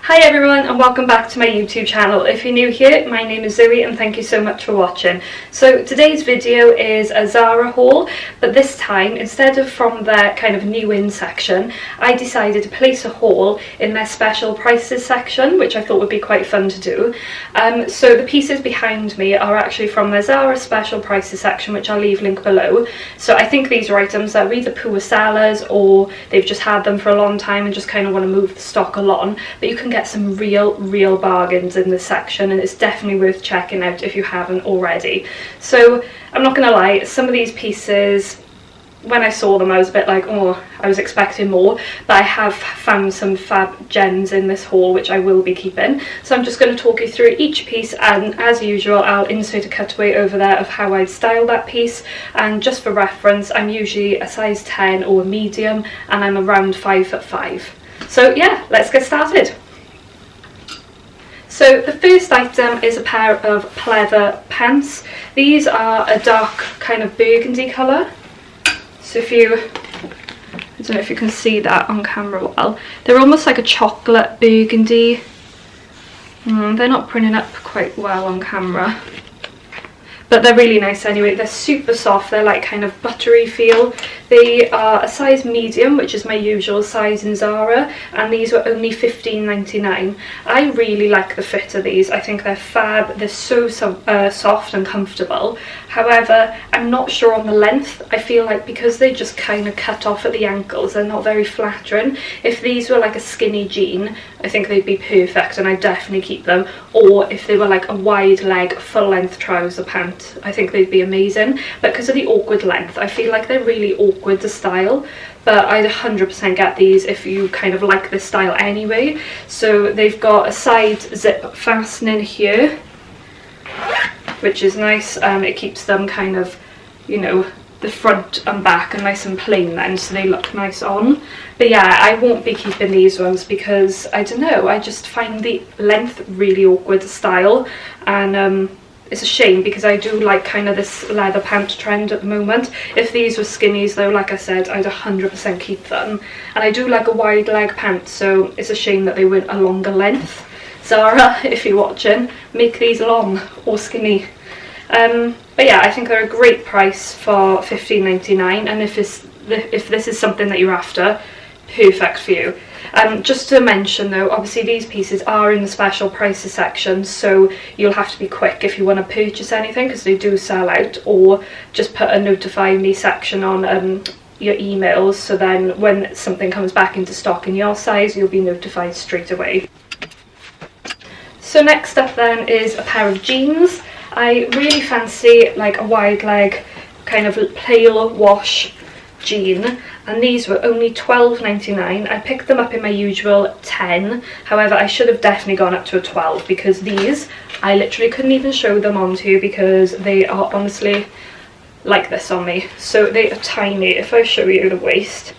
Hi everyone and welcome back to my YouTube channel. If you're new here, my name is Zoe and thank you so much for watching. So today's video is a Zara haul, but this time instead of from their kind of new in section, I decided to place a haul in their special prices section, which I thought would be quite fun to do. So the pieces behind me are actually from their Zara special prices section, which I'll leave link below. So I think these are items that are either poor sellers or they've just had them for a long time and just kind of want to move the stock along, but you can get some real bargains in this section and it's definitely worth checking out if you haven't already. So I'm not gonna lie, some of these pieces, when I saw them I was a bit like, oh, I was expecting more, but I have found some fab gems in this haul which I will be keeping. So I'm just going to talk you through each piece, and as usual I'll insert a cutaway over there of how I'd style that piece. And just for reference, I'm usually a size 10 or a medium and I'm around 5'5". So yeah, let's get started. So the first item is a pair of pleather pants. These are a dark kind of burgundy colour. So if you, I don't know if you can see that on camera well, they're almost like a chocolate burgundy. They're not printing up quite well on camera, but they're really nice anyway. They're super soft, they're like kind of buttery feel. They are a size medium, which is my usual size in Zara, and these were only $15.99. I really like the fit of these. I think they're fab. They're so soft and comfortable. However, I'm not sure on the length. I feel like because they just kind of cut off at the ankles, they're not very flattering. If these were like a skinny jean, I think they'd be perfect and I'd definitely keep them. Or if they were like a wide leg, full length trouser pant, I think they'd be amazing. But because of the awkward length, I feel like they're really awkward to style, but I'd 100% get these if you kind of like this style anyway. So they've got a side zip fastening here, which is nice. It keeps them kind of, you know, the front and back are nice and plain then, so they look nice on. But yeah, I won't be keeping these ones because I don't know, I just find the length really awkward to style, and it's a shame because I do like kind of this leather pant trend at the moment. If these were skinnies though, like I said, I'd 100% keep them. And I do like a wide leg pant, so it's a shame that they weren't a longer length. Zara, if you're watching, make these long or skinny. But yeah, I think they're a great price for $15.99, and if this is something that you're after, perfect for you. Just to mention though, obviously these pieces are in the special prices section, so you'll have to be quick if you want to purchase anything because they do sell out, or just put a notify me section on your emails, so then when something comes back into stock in your size you'll be notified straight away. So next up then is a pair of jeans. I really fancy like a wide leg kind of pale wash jean, and these were only $12.99. I picked them up in my usual 10, however I should have definitely gone up to a 12 because these, I literally couldn't even show them onto you because they are honestly like this on me. So they are tiny. If I show you the waist,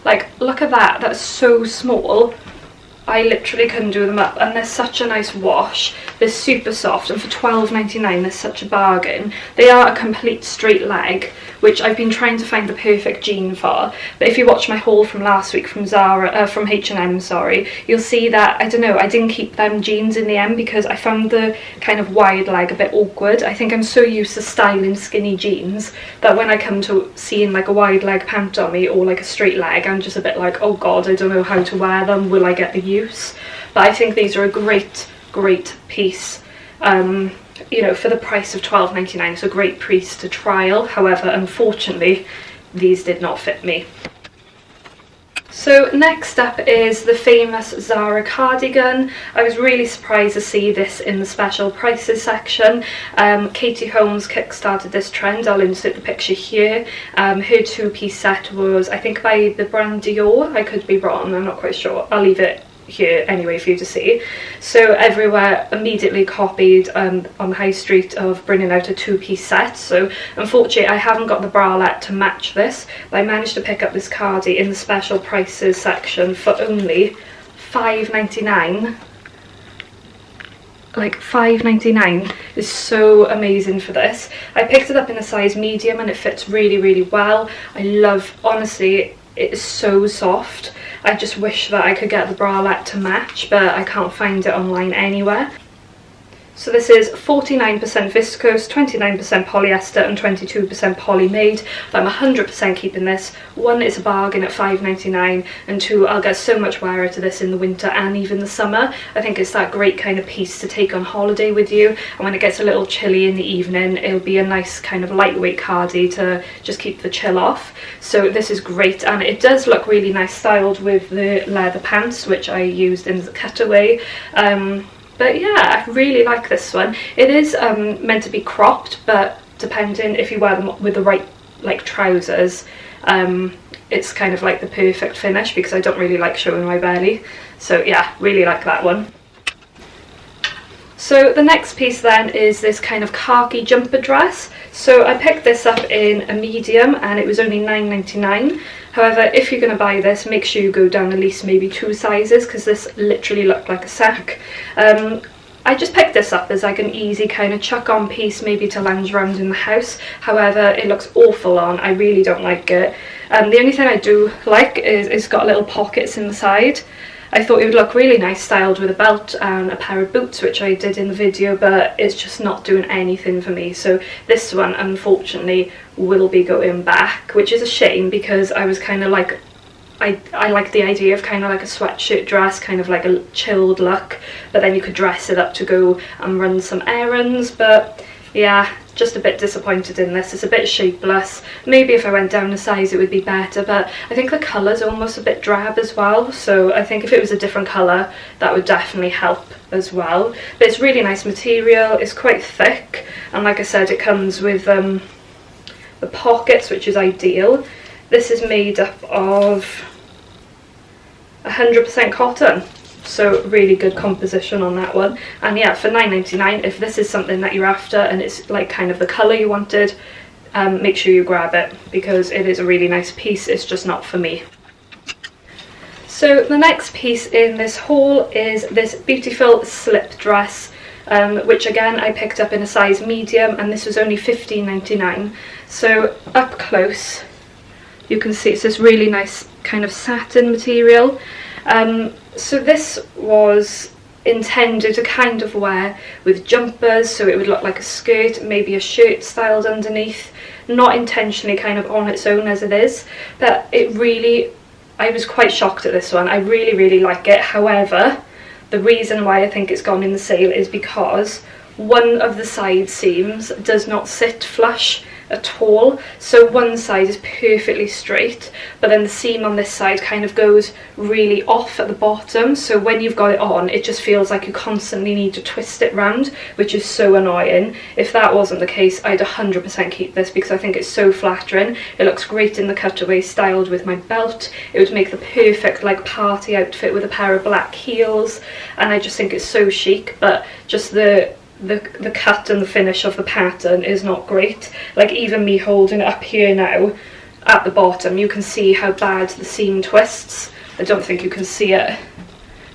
like look at that, that's so small. I literally couldn't do them up, and they're such a nice wash. They're super soft, and for $12.99 they're such a bargain. They are a complete straight leg, which I've been trying to find the perfect jean for. But if you watch my haul from last week from Zara, from H&M, sorry, you'll see that, I don't know, I didn't keep them jeans in the end because I found the kind of wide leg a bit awkward. I think I'm so used to styling skinny jeans that when I come to seeing like a wide leg pant on me or like a straight leg, I'm just a bit like, oh god, I don't know how to wear them, will I get the use? But I think these are a great piece. You know, for the price of $12.99, it's a great piece to trial. However, unfortunately, these did not fit me. So next up is the famous Zara cardigan. I was really surprised to see this in the special prices section. Katie Holmes kickstarted this trend. I'll insert the picture here. Her two-piece set was, I think, by the brand Dior. I could be wrong, I'm not quite sure. I'll leave it here anyway for you to see. So everywhere immediately copied on the high street of bringing out a two-piece set. So unfortunately I haven't got the bralette to match this, but I managed to pick up this cardi in the special prices section for only $5.99. Like $5.99 is so amazing for this. I picked it up in a size medium and it fits really well. I love, honestly, it is so soft, I just wish that I could get the bralette to match, but I can't find it online anywhere. So this is 49% viscose, 29% polyester and 22% poly-made, but I'm 100% keeping this. One, it's a bargain at £5.99, and two, I'll get so much wear out of this in the winter and even the summer. I think it's that great kind of piece to take on holiday with you, and when it gets a little chilly in the evening, it'll be a nice kind of lightweight cardi to just keep the chill off. So this is great, and it does look really nice styled with the leather pants, which I used in the cutaway. But yeah, I really like this one. It is meant to be cropped, but depending if you wear them with the right like trousers, it's kind of like the perfect finish, because I don't really like showing my belly. So yeah, really like that one. So the next piece then is this kind of khaki jumper dress. So I picked this up in a medium and it was only £9.99. However, if you're going to buy this, make sure you go down at least maybe 2 sizes, because this literally looked like a sack. I just picked this up as like an easy kind of chuck on piece, maybe to lounge around in the house. However, it looks awful on. I really don't like it. The only thing I do like is it's got little pockets in the side. I thought it would look really nice styled with a belt and a pair of boots, which I did in the video, but it's just not doing anything for me. So this one, unfortunately, will be going back, which is a shame, because I was kind of like, I like the idea of kind of like a sweatshirt dress, kind of like a chilled look, but then you could dress it up to go and run some errands. But yeah, just a bit disappointed in this. It's a bit shapeless. Maybe if I went down a size it would be better, but I think the colour's almost a bit drab as well, so I think if it was a different colour that would definitely help as well. But it's really nice material, it's quite thick, and like I said, it comes with the pockets, which is ideal. This is made up of 100% cotton, so really good composition on that one. And yeah, for £9.99, if this is something that you're after and it's like kind of the colour you wanted, make sure you grab it, because it is a really nice piece. It's just not for me. So the next piece in this haul is this beautiful slip dress, which again I picked up in a size medium, and this was only £15.99. So up close you can see it's this really nice kind of satin material. So this was intended to kind of wear with jumpers, so it would look like a skirt, maybe a shirt styled underneath, not intentionally kind of on its own as it is, but it really, I was quite shocked at this one. I really like it. However, the reason why I think it's gone in the sale is because one of the side seams does not sit flush at all, so one side is perfectly straight, but then the seam on this side kind of goes really off at the bottom, so when you've got it on it just feels like you constantly need to twist it round, which is so annoying. If that wasn't the case, I'd 100% keep this, because I think it's so flattering. It looks great in the cutaway styled with my belt. It would make the perfect like party outfit with a pair of black heels, and I just think it's so chic. But just the cut and the finish of the pattern is not great. Like even me holding it up here now at the bottom, you can see how bad the seam twists. I don't think you can see it,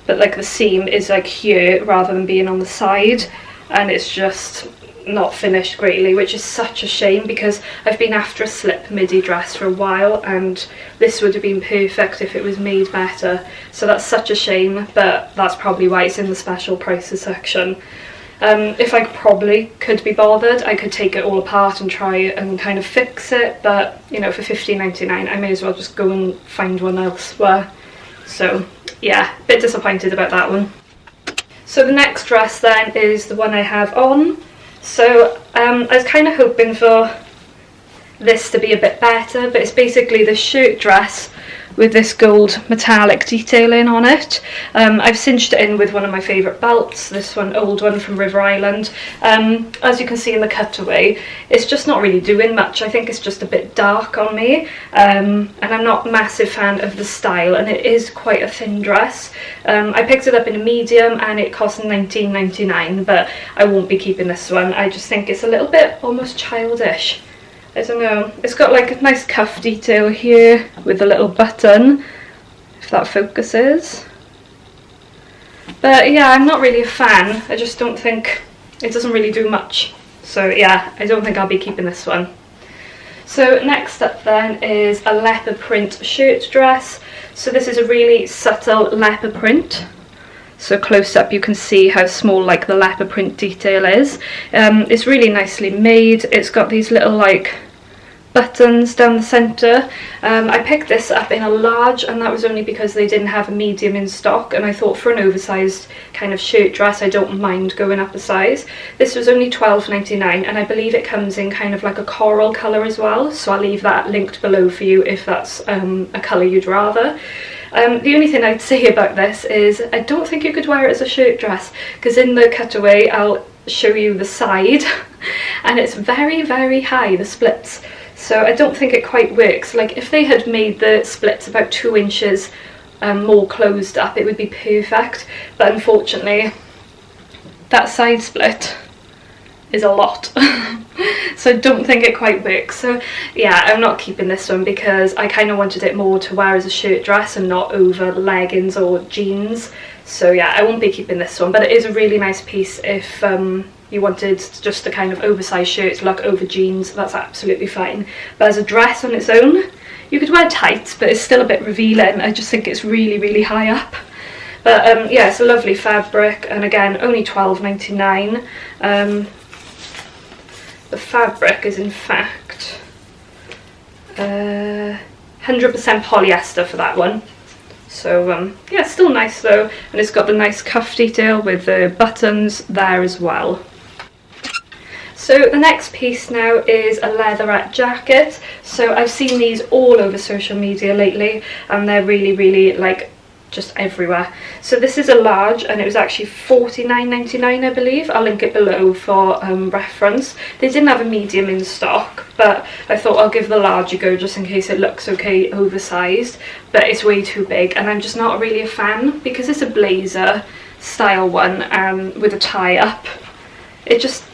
but like the seam is like here rather than being on the side, and it's just not finished greatly, which is such a shame, because I've been after a slip midi dress for a while and this would have been perfect if it was made better. So that's such a shame, but that's probably why it's in the special prices section. If I probably could be bothered, I could take it all apart and try and kind of fix it, but you know, for £15.99 I may as well just go and find one elsewhere. So yeah, a bit disappointed about that one. So the next dress then is the one I have on. So I was kind of hoping for this to be a bit better, but it's basically the shirt dress with this gold metallic detailing on it. I've cinched it in with one of my favourite belts, this one, old one from River Island. As you can see in the cutaway, it's just not really doing much. I think it's just a bit dark on me, and I'm not a massive fan of the style, and it is quite a thin dress. I picked it up in a medium and it cost £19.99, but I won't be keeping this one. I just think it's a little bit almost childish. I don't know, it's got like a nice cuff detail here with a little button, if that focuses. But yeah, I'm not really a fan. I just don't think, it doesn't really do much. So yeah, I don't think I'll be keeping this one. So next up then is a leopard print shirt dress. So this is a really subtle leopard print. So close up you can see how small like the leopard print detail is. It's really nicely made. It's got these little like buttons down the centre. I picked this up in a large, and that was only because they didn't have a medium in stock, and I thought for an oversized kind of shirt dress I don't mind going up a size. This was only £12.99, and I believe it comes in kind of like a coral colour as well, so I'll leave that linked below for you if that's a colour you'd rather. The only thing I'd say about this is I don't think you could wear it as a shirt dress, because in the cutaway I'll show you the side and it's very, very high, the splits. So I don't think it quite works. Like if they had made the splits about 2 inches more closed up, it would be perfect. But unfortunately, that side split is a lot. So I don't think it quite works. So yeah, I'm not keeping this one because I kind of wanted it more to wear as a shirt dress and not over leggings or jeans. So yeah, I won't be keeping this one, but it is a really nice piece if you wanted just a kind of oversized shirt look over jeans. That's absolutely fine. But as a dress on its own, you could wear tights, but it's still a bit revealing. I just think it's really, really high up. But yeah, it's a lovely fabric, and again, only £12.99. The fabric is in fact 100% polyester for that one. So yeah, still nice though, and it's got the nice cuff detail with the buttons there as well. So the next piece now is a leatherette jacket. So I've seen these all over social media lately, and they're really, really like just everywhere. So this is a large, and it was actually £49.99 I believe. I'll link it below for reference. They didn't have a medium in stock, but I thought I'll give the large a go just in case it looks okay oversized, but it's way too big, and I'm just not really a fan because it's a blazer style one with a tie up. It just,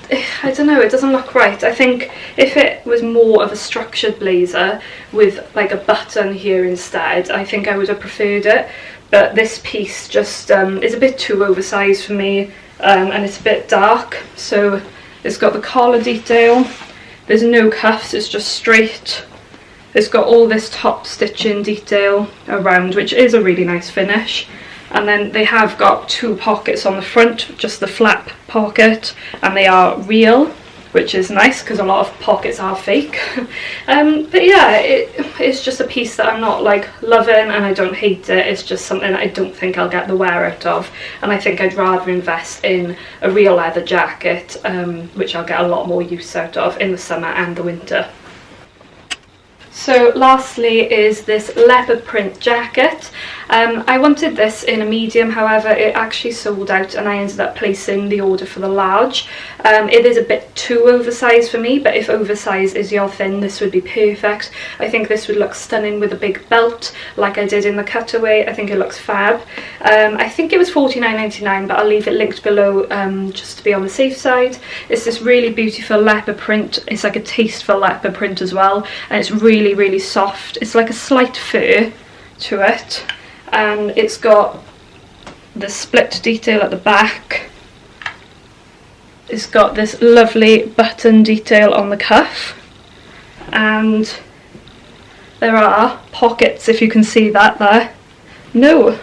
I don't know, it doesn't look right. I think if it was more of a structured blazer with like a button here instead, I think I would have preferred it. But this piece just is a bit too oversized for me, and it's a bit dark. So it's got the collar detail, there's no cuffs, it's just straight. It's got all this top stitching detail around, which is a really nice finish. And then they have got 2 pockets on the front, just the flap pocket, and they are real, which is nice because a lot of pockets are fake. But yeah, it's just a piece that I'm not like loving, and I don't hate it. It's just something that I don't think I'll get the wear out of, and I think I'd rather invest in a real leather jacket, which I'll get a lot more use out of in the summer and the winter. So lastly is this leopard print jacket. I wanted this in a medium, however it actually sold out and I ended up placing the order for the large. It is a bit too oversized for me, but if oversized is your thing, this would be perfect. I think this would look stunning with a big belt like I did in the cutaway. I think it looks fab. I think it was £49.99, but I'll leave it linked below just to be on the safe side. It's this really beautiful leopard print. It's like a tasteful leopard print as well, and it's really, really soft. It's like a slight fur to it, and it's got the split detail at the back. It's got this lovely button detail on the cuff, and there are pockets, if you can see that there. No,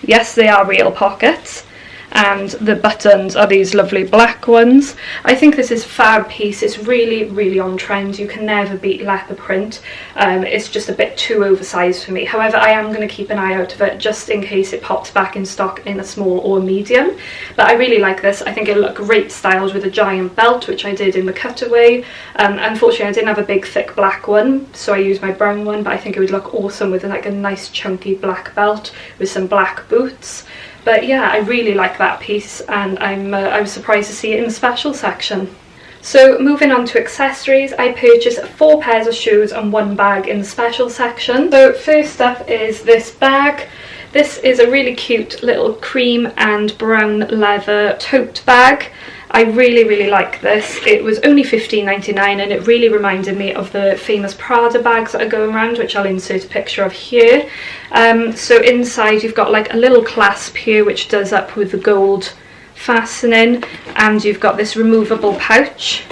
yes, they are real pockets, and the buttons are these lovely black ones. I think this is a fab piece. It's really, really on trend. You can never beat leopard print. It's just a bit too oversized for me. However, I am going to keep an eye out of it just in case it pops back in stock in a small or medium. But I really like this. I think it'll look great styled with a giant belt, which I did in the cutaway. Unfortunately, I didn't have a big thick black one, so I used my brown one, but I think it would look awesome with like a nice chunky black belt with some black boots. But yeah, I really like that piece, and I was surprised to see it in the special section. So moving on to accessories, I purchased 4 pairs of shoes and 1 bag in the special section. So first up is this bag. This is a really cute little cream and brown leather tote bag. I really, really like this. It was only £15.99 and it really reminded me of the famous Prada bags that are going around, which I'll insert a picture of here. So inside you've got like a little clasp here which does up with the gold fastening, and you've got this removable pouch,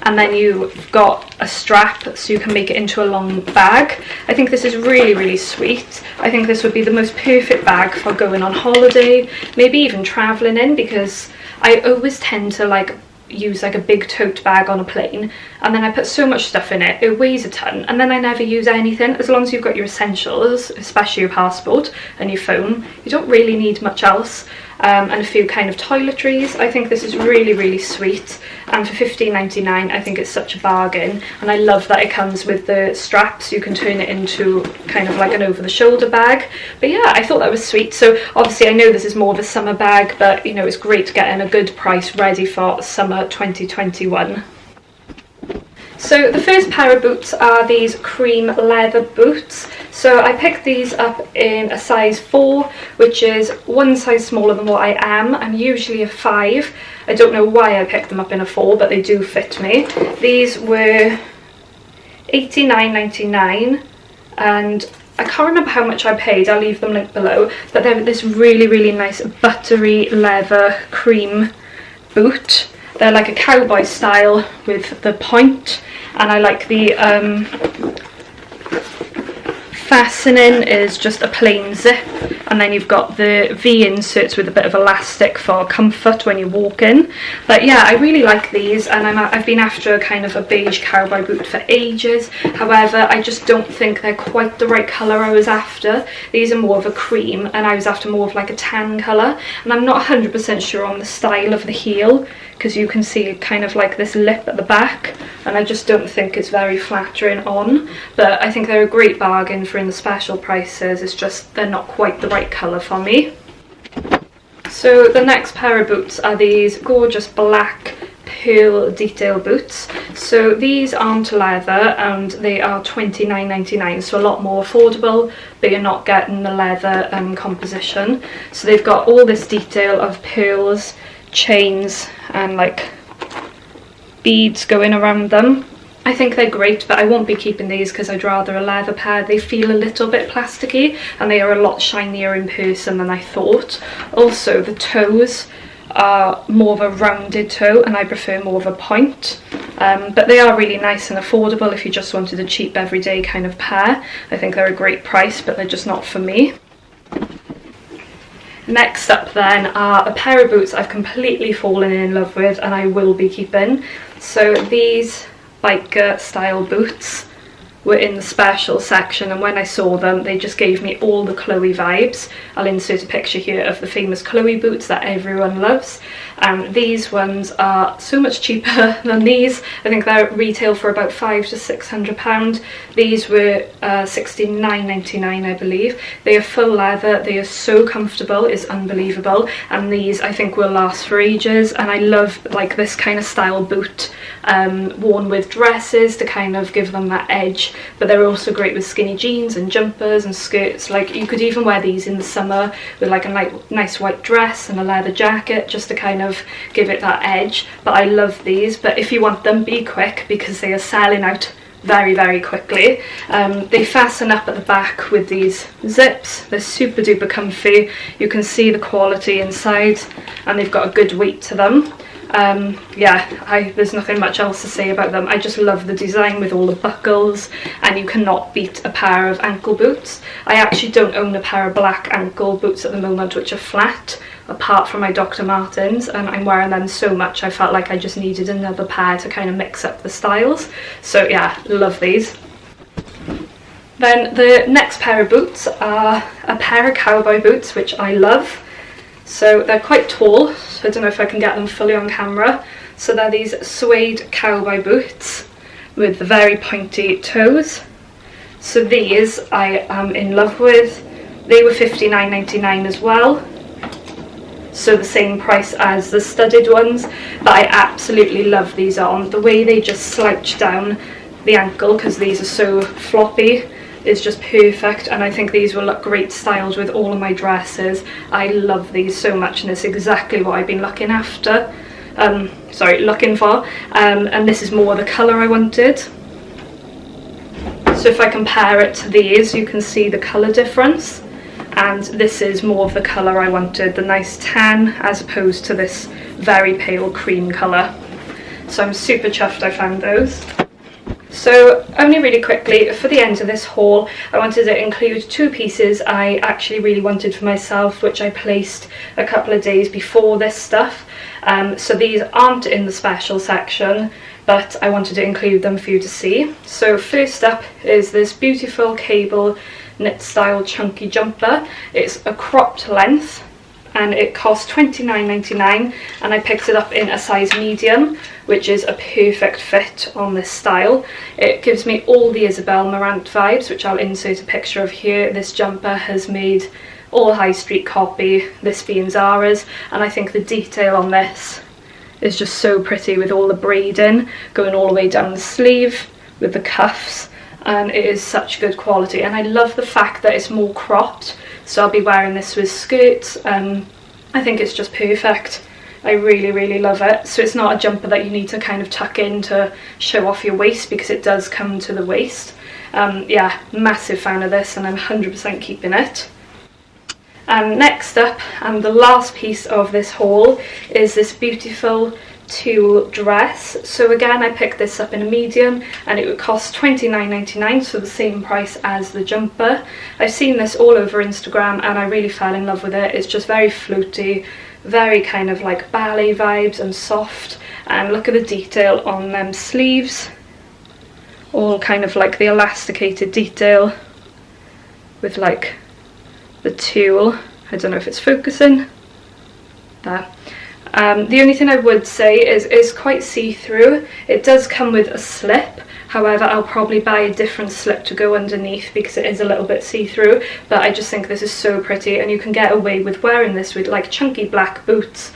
and then you've got a strap so you can make it into a long bag. I think this is really, really sweet. I think this would be the most perfect bag for going on holiday, maybe even traveling in, because I always tend to like use like a big tote bag on a plane, and then I put so much stuff in it, it weighs a ton, and then I never use anything. As long as you've got your essentials, especially your passport and your phone, you don't really need much else. And a few kind of toiletries. I think this is really, really sweet, and for $15.99 I think it's such a bargain. And I love that it comes with the straps, you can turn it into kind of like an over the shoulder bag. But yeah, I thought that was sweet. So obviously I know this is more of a summer bag, but you know, it's great to get in a good price ready for summer 2021. So the first pair of boots are these cream leather boots. So I picked these up in a size 4, which is one size smaller than what I am. I'm usually a 5. I don't know why I picked them up in a 4, but they do fit me. These were $89.99, and I can't remember how much I paid, I'll leave them linked below, but they're this really, really nice buttery leather cream boot. They're like a cowboy style with the point, and I like the fastening is just a plain zip, and then you've got the V inserts with a bit of elastic for comfort when you walk in. But yeah, I really like these, and I've been after kind of a beige cowboy boot for ages. However, I just don't think they're quite the right colour I was after. These are more of a cream, and I was after more of like a tan colour, and I'm not 100% sure on the style of the heel, because you can see kind of like this lip at the back, and I just don't think it's very flattering on. But I think they're a great bargain for in the special prices. It's just they're not quite the right colour for me. So the next pair of boots are these gorgeous black pearl detail boots. So these aren't leather, and they are $29.99, so a lot more affordable, but you're not getting the leather composition. So they've got all this detail of pearls, chains, and like beads going around them. I think they're great, but I won't be keeping these because I'd rather a leather pair. They feel a little bit plasticky, and they are a lot shinier in person than I thought. Also, the toes are more of a rounded toe, and I prefer more of a point. But they are really nice and affordable if you just wanted a cheap everyday kind of pair. I think they're a great price, but they're just not for me. Next up then are a pair of boots I've completely fallen in love with, and I will be keeping. So these biker style boots were in the special section, and when I saw them they just gave me all the Chloe vibes. I'll insert a picture here of the famous Chloe boots that everyone loves. These ones are so much cheaper than these. I think they're retail for about £500 to £600. These were $69.99 I believe. They are full leather, they are so comfortable, it's unbelievable, and these I think will last for ages. And I love like this kind of style boot worn with dresses to kind of give them that edge, but they're also great with skinny jeans and jumpers and skirts. Like you could even wear these in the summer with like a nice white dress and a leather jacket, just to kind of give it that edge. But I love these, but if you want them, be quick because they are selling out very, very quickly. They fasten up at the back with these zips. They're super duper comfy. You can see the quality inside, and they've got a good weight to them. Yeah, there's nothing much else to say about them. I just love the design with all the buckles, and you cannot beat a pair of ankle boots. I actually don't own a pair of black ankle boots at the moment which are flat, apart from my Dr. Martens, and I'm wearing them so much I felt like I just needed another pair to kind of mix up the styles. So yeah, love these. Then the next pair of boots are a pair of cowboy boots, which I love. So they're quite tall, so I don't know if I can get them fully on camera. So they're these suede cowboy boots with the very pointy toes. So these I am in love with. They were $59.99 as well, so the same price as the studded ones, but I absolutely love these on. The way they just slouch down the ankle, because these are so floppy, is just perfect, and I think these will look great styled with all of my dresses. I love these so much, and it's exactly what I've been looking for, and this is more the colour I wanted. So if I compare it to these, you can see the colour difference, and this is more of the colour I wanted, the nice tan, as opposed to this very pale cream colour. so I'm super chuffed I found those. So only really quickly, for the end of this haul, I wanted to include two pieces I actually really wanted for myself, which I placed a couple of days before this stuff. So these aren't in the special section, but I wanted to include them for you to see. So first up is this beautiful cable knit style chunky jumper. It's a cropped length and it cost £29.99, and I picked it up in a size medium, which is a perfect fit on this style. It gives me all the Isabel Marant vibes, which I'll insert a picture of here. This jumper has made all high street copy, this being Zara's, and I think the detail on this is just so pretty, with all the braiding going all the way down the sleeve with the cuffs, and it is such good quality. And I love the fact that it's more cropped, so I'll be wearing this with skirts. I think it's just perfect. I really love it. So it's not a jumper that you need to kind of tuck in to show off your waist, because it does come to the waist. Yeah, massive fan of this, and I'm 100% keeping it. And next up, and the last piece of this haul, is this beautiful tulle dress. So again, I picked this up in a medium and it would cost £29.99, so the same price as the jumper. I've seen this all over Instagram and I really fell in love with it. It's just very floaty, very kind of like ballet vibes and soft, and look at the detail on them sleeves, all kind of like the elasticated detail with like the tulle. I don't know if it's focusing there. The only thing I would say is it's quite see-through. It does come with a slip, however I'll probably buy a different slip to go underneath because it is a little bit see-through, but I just think this is so pretty, and you can get away with wearing this with like chunky black boots,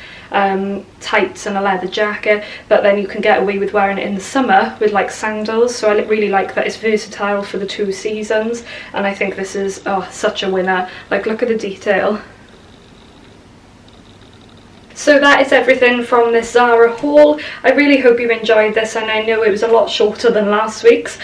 tights and a leather jacket, but then you can get away with wearing it in the summer with like sandals. So I really like that it's versatile for the two seasons, and I think this is such a winner. Like, look at the detail. So that is everything from this Zara haul. I really hope you enjoyed this, and I know it was a lot shorter than last week's.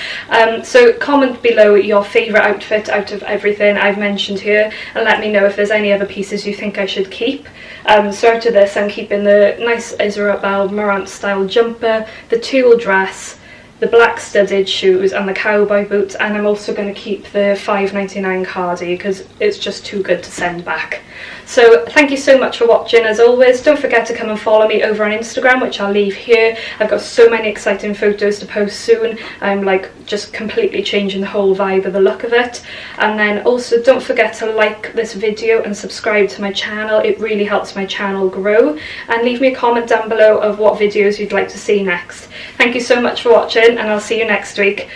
So comment below your favourite outfit out of everything I've mentioned here, and let me know if there's any other pieces you think I should keep. So out of this, I'm keeping the nice Isabel Marant style jumper, the tulle dress, the black studded shoes and the cowboy boots, and I'm also going to keep the £5.99 cardi because it's just too good to send back. So thank you so much for watching. As always, don't forget to come and follow me over on Instagram, which I'll leave here. I've got so many exciting photos to post soon. I'm like just completely changing the whole vibe of the look of it. And then also don't forget to like this video and subscribe to my channel. It really helps my channel grow. And leave me a comment down below of what videos you'd like to see next. Thank you so much for watching, and I'll see you next week.